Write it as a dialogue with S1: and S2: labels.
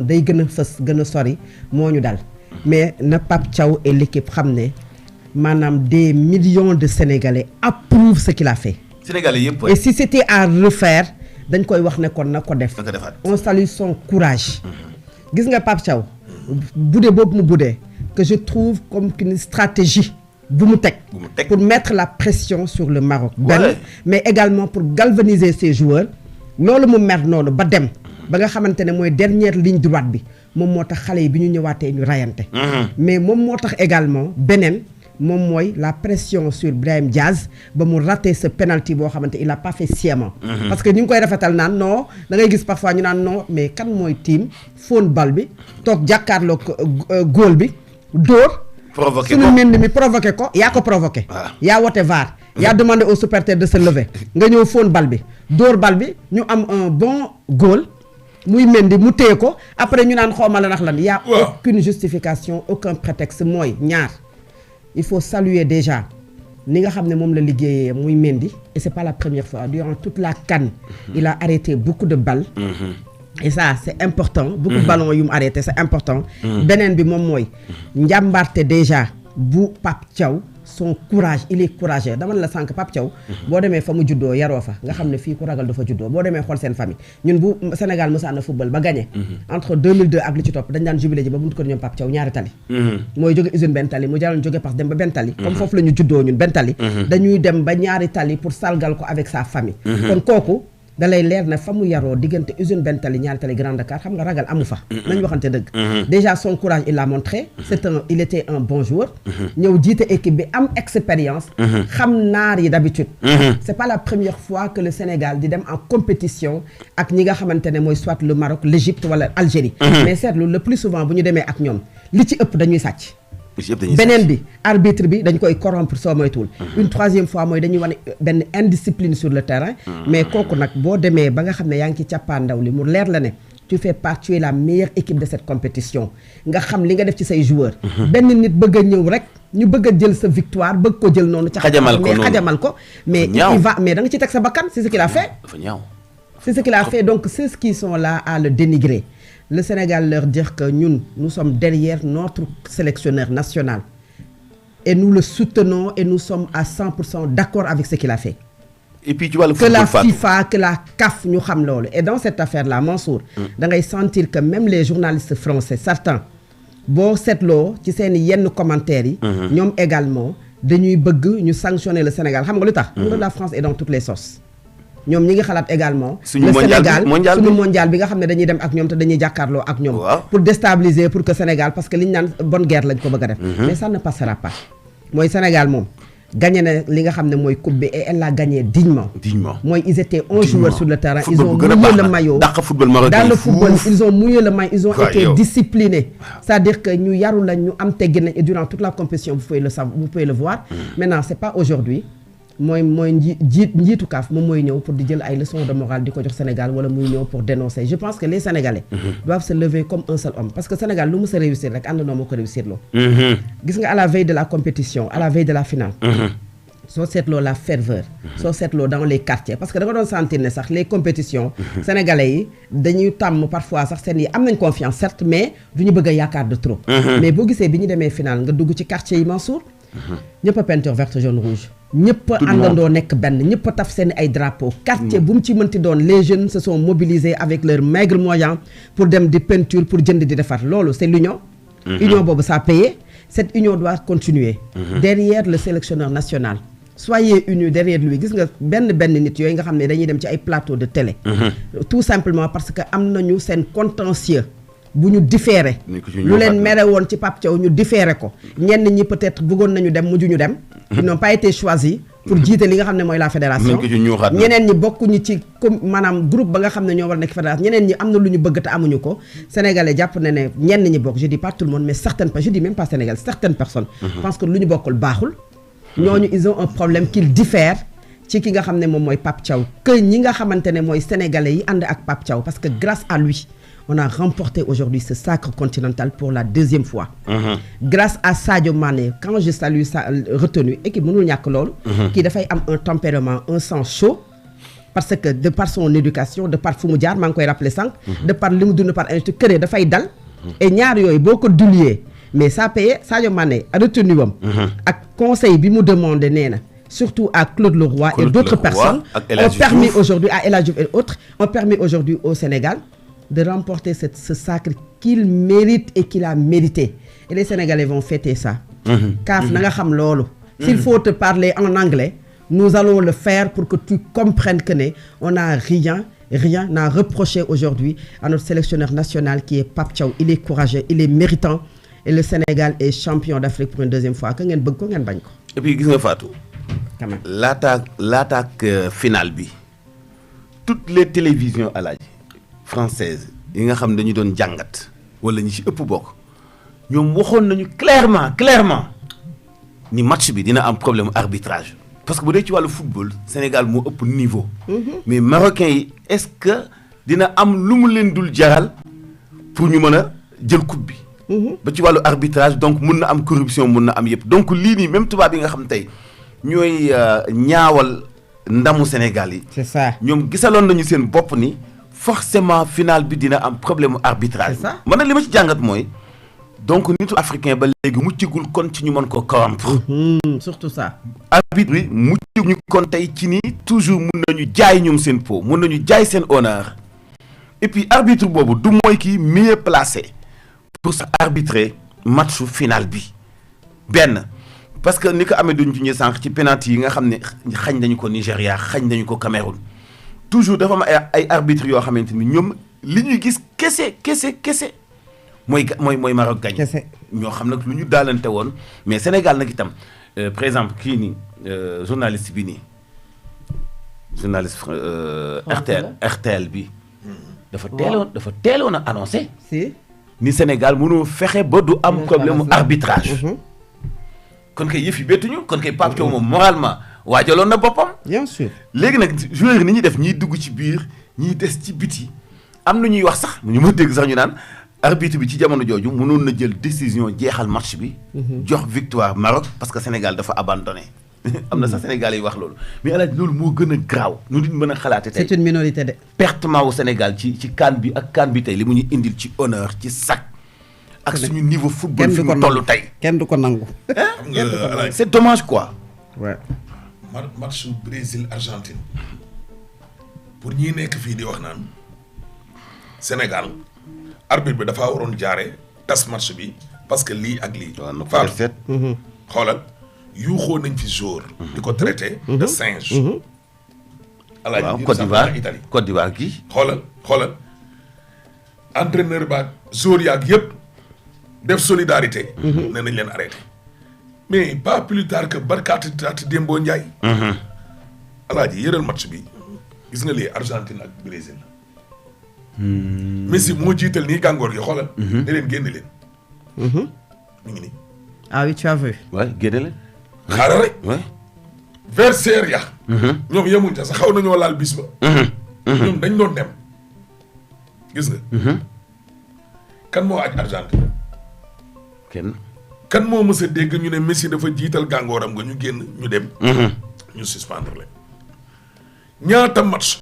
S1: day gën a fës gën a sori moo ñu dal mais na Pape Thiaw et l'équipe xam ne maanaam des millions de Sénégalais approuvent ce qu'il a fait.
S2: Sénégalais yëpp.
S1: Et si c'était à refaire dañ koy wax ne kon na ko def. On salue son courage. gis nga Pape Thiaw budee boobu mu budee que je trouve comme une stratégie bu mu teg pour mettre la pression sur le Maroc. benn mais également pour galvaniser ses joueurs loolu mu mer noonu ba dem. ba nga xamante ne mooy dernière ligne droite bi moom moo tax xale yi bi ñu ñëwaatee ñu rayante. mais moom moo tax également beneen moom mooy la pression sur Brahim Diaz ba mu raté ce penalty boo xamante il a pas fait sciemment. parce que ñu ngi koy rafetal naan non da ngay gis parfois ñu naan non mais kan mooy team fóon bal bi toog jàkkaarloo góol bi dóor.
S2: provoqué
S1: ko suñu mel mi provoqué ko yaa ko provoqué. yaa wote VAR. yaa demandé aux supporters de se lever. nga ñëw fóon bal bi dóor bal bi ñu am un bon goal. muy Mendy mu téye ko après ñu naan xawma la ndax lan y a aucune justification aucun prétexte mooy ñaar il faut saluer déjà ni nga xam ne moom la liggéeyee muy Mendy et c'est pas la première fois durant toute la CAN il a arrêté beaucoup de balles et ça c'est important beaucoup de ballons yu mu arrêté c'est important beneen bi moom mooy njàmbarte déjà bu Pape Thiaw son courage il est courageux dama la sànq Pape Thiaw boo demee fa mu juddoo yaroo fa nga xam ne fii ku ragal dafa juddoo boo demee xool seen famille ñun bu Sénégal mësaan na football ba gagné entre 2002 ak li ci topp dañ daan jubilé ji ba buntu ko ñoom Pape Thiaw ñaari tali mooy jóge usine benn tali mu jaroon jóge parce dem ba benn tali comme foofu la ñu juddoo ñun benn tali dañuy dem ba ñaari tali pour salgal ko avec sa famille kon kooku da lay leer na fa mu yaroo diggante usine benn tali ñaari tali Grand Dakar xam nga ragal amu fa nañ waxante dëgg déjà son courage il l'a montré il était un bon joueur ñëw jiite équipe bi am expérience xam naar yi d'habitude c'est pas la première fois que le Sénégal di dem en compétition ak ñi nga xamante ne mooy soit le Maroc l'Égypte wala Algérie mais seetlu le plus souvent bu ñu demee ak ñoom li ci ëpp dañuy sàcc beneen bi arbitre bi dañ koy corrompre soo moytuwul une troisième fois mooy dañuy wane benn indiscipline sur le terrain mais kooku nag boo demee ba nga xam ne yaa ngi ci càppaandaw li mu leer la ne tu fais partie la meilleure équipe de cette compétition nga xam li nga def ci say joueurs benn nit bëgg a ñëw rek ñu bëgg a jël sa victoire bëgg ko jël noonu ca xajamal ko mais il va mais da nga ci teg sa bakkan c'est ce qu'il a fait c'est ce qu'il a fait donc ceux qui sont là à le dénigrer le Sénégal leur dire que ñun nous sommes derrière notre sélectionneur national et nous le soutenons et nous sommes à 100% d'accord avec ce qu'il a fait.
S2: Et puis tu vois le
S1: que la FIFA que la CAF ñu xam loolu et dans cette affaire là Mansour da ngay sentir que même les journalistes français certains boo seetloo ci seen yenn commentaires yi ñoom également dañuy bëgg ñu sanctionner le Sénégal xam nga lu tax la France est dans toutes les sauces ñoom ñi ngi xalaat également le Sénégal suñu mondial bi nga xam ne dañuy dem ak ñoom te dañuy jàkkaarloo ak ñoom pour déstabiliser pour que Sénégal parce que li ñu naan bonne guerre lañ ko bëgg a def mais ça ne passera pas mooy Sénégal moom gagné na li nga xam ne mooy coupe bi et elle l'a gagné dignement mooy ils étaient 11 joueurs sur le terrain ils ont mouillé le maillot dans le football ils ont mouillé le maillot ils ont été disciplinés c'est-à-dire que ñu yaru la ñu am teggin nañ et durant toute la compétition vous pouvez le voir maintenant c'est pas aujourd'hui mooy njiitu CAF moom mooy ñëw pour di jël ay leçons de morale di ko jox Sénégal wala muy ñëw pour dénoncer je pense que les Sénégalais doivent se lever comme un seul homme parce que Sénégal lu mu sa réussir rek ànd noo moo ko réussir loo gis nga à la veille de la compétition à la veille de la finale soo seetloo la ferveur soo seetloo dans les quartiers parce que da nga doon sentir ne sax les compétitions sénégalais yi dañuy tàmm parfois sax seen yi am nañ confiance certes mais du ñu bëgg a yaakaar de trop mais boo gisee bi ñu demee finale nga dugg ci quartier yi Mansour ñëpp a peinture verte jaune rouge ñëpp a àndandoo nekk benn ñëpp a taf seen ay drapeaux quartier bu mu ci mënti doon les jeunes se sont mobilisés avec leurs maigres moyens pour dem di peinture pour jënd di defar loolu c'est l'union union boobu ça a payé cette union doit continuer derrière le sélectionneur national soyez unis derrière lui gis nga benn nit yooyu nga xam ne dañuy dem ci ay plateaux de télé tout simplement parce que am nañu seen contentieux bu ñu différé lu leen mere woon ci Pape Thiaw ñu différé ko ñenn ñi peut-être bëggoon nañu dem mujj ñu dem ils n'ont pas été choisis pour jiite li nga xam ne mooy la fédération ñeneen ñi bokkuñu ci comme maanaam groupe ba nga xam ne ñoo war nekk fédération ñeneen ñi am na lu ñu bëgg te amuñu ko sénégalais jàpp na ne ñenn ñi bokk je dis pas tout le monde mais certaines personnes je dis même pas Sénégal certaines personnes pensent que lu ñu bokkul baaxul ñooñu ils ont un problème qu'ils diffèrent ci ki nga xam ne moom mooy Pape Thiaw que ñi nga xamante ne mooy sénégalais yi ànd ak Pape Thiaw parce que grâce à lui on a remporté aujourd'hui ce sacre continental pour la deuxième fois. Grâce à Sadio Mané quand je salue sa retenue équipe mënul ñàkk loolu. kii dafay am un tempérament un sang chaud parce que de par son éducation de par fu mu jaar maa ngi koy rappeler sànq. de par li mu dund par institut këree dafay dal. et ñaar yooyu boo ko dulier mais ça paye Sadio Mané retenu wam ak conseil bi mu demandé nee na surtout à Claude Leroy et d'autres personnes ont permis aujourd'hui à El Hadji Diouf et autres ont permis aujourd'hui au Sénégal de remporter ce sacre qu'il mérite et qu'il a mérité et les Sénégalais vont fêter ça. CAF na nga xam loolu. S'il faut te parler en anglais nous allons le faire pour que tu comprennes que ne on n'a rien à reprocher aujourd'hui à notre sélectionneur national qui est Pape Thiaw. Il est courageux, il est méritant et le Sénégal est champion d'Afrique pour une deuxième fois que ngeen bëgg ko ngeen bañ ko.
S2: et puis gis nga Fatou. l'attaque finale bi toutes les télévisions alaaji françaises yi nga xam dañu doon jàngat wala ñi ci ëpp bokk ñoom waxoon nañu clairement ni match bi dina am problème arbitrage. parce que bu dee ci wàllu football Sénégal moo ëpp niveau. mais marocains yi est-ce que dina am lu mu leen dul jaral pour ñu mën a jël coupe bi. ba ci wàllu arbitrage donc mun na am corruption mun na am yëpp donc lii nii même tubaab yi nga xam tey ñooy ñaawal ndamu Sénégal yi.
S1: c'est ça
S2: ñoom gisaloon nañu seen bopp ni forcément final bi dina am problème arbitrage.
S1: c'est ça
S2: man nag li ma ci jàngat mooy. donc nitu africain ba léegi muccagul kon ci ñu mën ko corrompre.
S1: surtout ça.
S2: arbitre bi muccaguñu kon tey ci ni toujours mun nañu jaay ñoom seen po mun nañu jaay seen honneur et puis arbitre boobu du mooy kii mieux placé pour sa arbitrer matchu final bi benn parce que ni ko amee duñ ci ñëw sànq ci penalty yi nga xam ne xañ nañu ko Nigéria xañ nañu ko Cameroun toujours dafa am ay arbitres yoo xamante ni ñoom li ñuy gis kese. mooy Maroc gañ ñoo xam nag lu ñu daalante woon mais Sénégal nag itam par exemple kii nii journaliste bi nii journaliste RTL bi dafa teeloon a annoncé
S1: si
S2: ni Sénégal mënoo fexe ba du am problème arbitrage kon kay yëf yi bettuñu kon kay Pape Thiaw moom moralement waajaloon na boppam
S1: bien sûr
S2: léegi nag joueurs yi ni ñuy def ñiy dugg ci biir ñiy des ci biti am na ñuy wax sax ñu ma dégg sax ñu naan arbitre bi ci jamono jooju mënoon na jël décision jeexal match bi. jox victoire Maroc parce que Sénégal dafa abandonné. am na sax Sénégal yi wax loolu mais alaaj loolu moo gën a graaw nu nit mën a xalaate tey.
S1: c'est une minorité de.
S2: pertement au Sénégal ci CAN bi ak CAN bi tey li mu ñu indil ci honneur ci sac. ak suñu niveau football fi mu toll tey.
S1: kenn du ko nangu.
S2: c'est dommage quoi.
S1: ouais.
S3: match Brésil Argentine pour ñi nekk fii di wax naan Sénégal. arbitre bi dafa waroon jaare tas match bi parce que lii ak lii.
S2: waaw na
S3: xoolal yuuxoo nañ fi jour. di ko traité de singe.
S2: waaw Côte d'Ivoire gi.
S3: xoolal entraîneur ba jour yaag yëpp def solidarité. ne nañ leen arrêté. mais pas plus tard que barkaati taati Dembo Ndiaye. alaaji yëral match bi gis nga lii Argentine ak Brésil. Messi moo jiital nii gàngoor gi xoolal. ne leen génne leen. mi ngi nii.
S1: ah oui tu as vu.
S2: waay génne leen.
S3: xaaral rek.
S2: waay.
S3: versaire ya. ñoom yemuñ ca sax xaw nañoo laal bis ba. ñoom dañ doon dem. gis nga. kan moo aj Argentine.
S2: kenn.
S3: kan moo mës a dégg ñu ne Messi dafa jiital gàngooram nga ñu génn ñu dem. ñu suspendre leen. ñaata match.